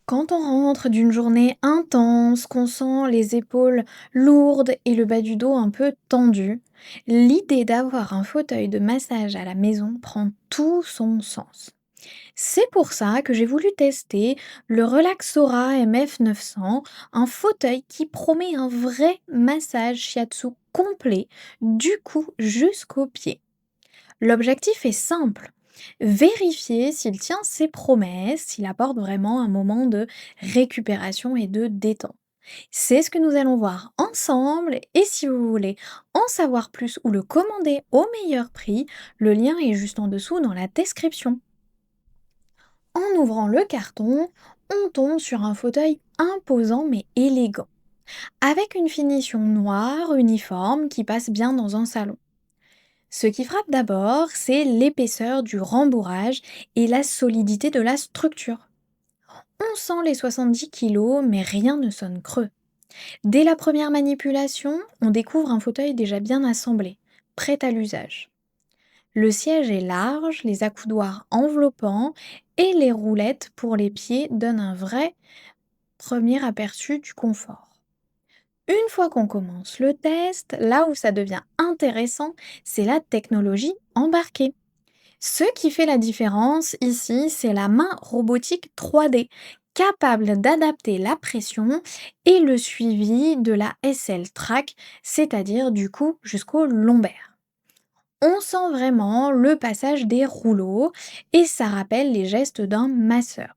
Quand on rentre d'une journée intense, qu'on sent les épaules lourdes et le bas du dos un peu tendu, l'idée d'avoir un fauteuil de massage à la maison prend tout son sens. C'est pour ça que j'ai voulu tester le Relaxora MF 900, un fauteuil qui promet un vrai massage shiatsu complet, du cou jusqu'aux pieds. L'objectif est simple. Vérifier s'il tient ses promesses, s'il apporte vraiment un moment de récupération et de détente. C'est ce que nous allons voir ensemble et si vous voulez en savoir plus ou le commander au meilleur prix, le lien est juste en dessous dans la description. En ouvrant le carton, on tombe sur un fauteuil imposant mais élégant, avec une finition noire uniforme qui passe bien dans un salon. Ce qui frappe d'abord, c'est l'épaisseur du rembourrage et la solidité de la structure. On sent les 70 kilos, mais rien ne sonne creux. Dès la première manipulation, on découvre un fauteuil déjà bien assemblé, prêt à l'usage. Le siège est large, les accoudoirs enveloppants et les roulettes pour les pieds donnent un vrai premier aperçu du confort. Une fois qu'on commence le test, là où ça devient intéressant, c'est la technologie embarquée. Ce qui fait la différence ici, c'est la main robotique 3D, capable d'adapter la pression et le suivi de la SL Track, c'est-à-dire du cou jusqu'au lombaire. On sent vraiment le passage des rouleaux et ça rappelle les gestes d'un masseur.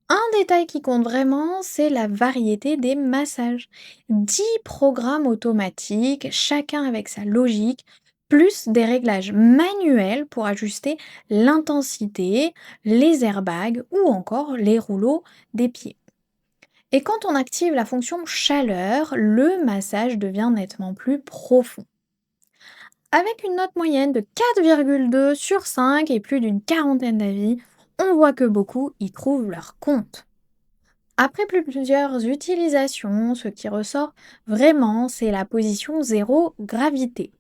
Un détail qui compte vraiment, c'est la variété des massages. 10 programmes automatiques, chacun avec sa logique, plus des réglages manuels pour ajuster l'intensité, les airbags ou encore les rouleaux des pieds. Et quand on active la fonction chaleur, le massage devient nettement plus profond. Avec une note moyenne de 4,2 sur 5 et plus d'une quarantaine d'avis, on voit que beaucoup y trouvent leur compte. Après plusieurs utilisations, ce qui ressort vraiment, c'est la position zéro gravité.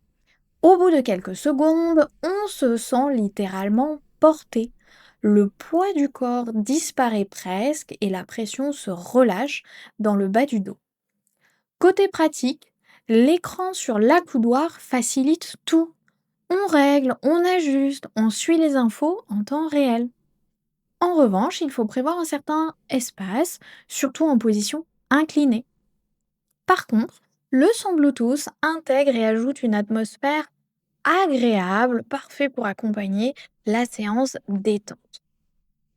Au bout de quelques secondes, on se sent littéralement porté. Le poids du corps disparaît presque et la pression se relâche dans le bas du dos. Côté pratique, l'écran sur l'accoudoir facilite tout. On règle, on ajuste, on suit les infos en temps réel. En revanche, il faut prévoir un certain espace, surtout en position inclinée. Par contre, le son Bluetooth intègre et ajoute une atmosphère agréable, parfait pour accompagner la séance détente.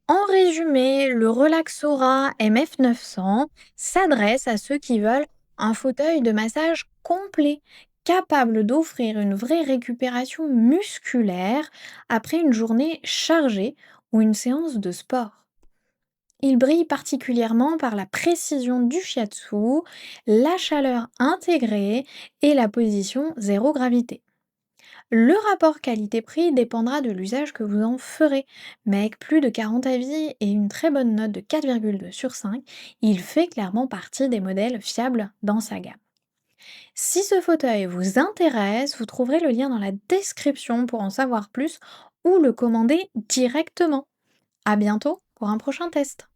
En résumé, le Relaxora MF 900 s'adresse à ceux qui veulent un fauteuil de massage complet, capable d'offrir une vraie récupération musculaire après une journée chargée ou une séance de sport. Il brille particulièrement par la précision du shiatsu, la chaleur intégrée et la position zéro gravité. Le rapport qualité-prix dépendra de l'usage que vous en ferez, mais avec plus de 40 avis et une très bonne note de 4,2 sur 5, il fait clairement partie des modèles fiables dans sa gamme. Si ce fauteuil vous intéresse, vous trouverez le lien dans la description pour en savoir plus ou le commander directement. À bientôt pour un prochain test.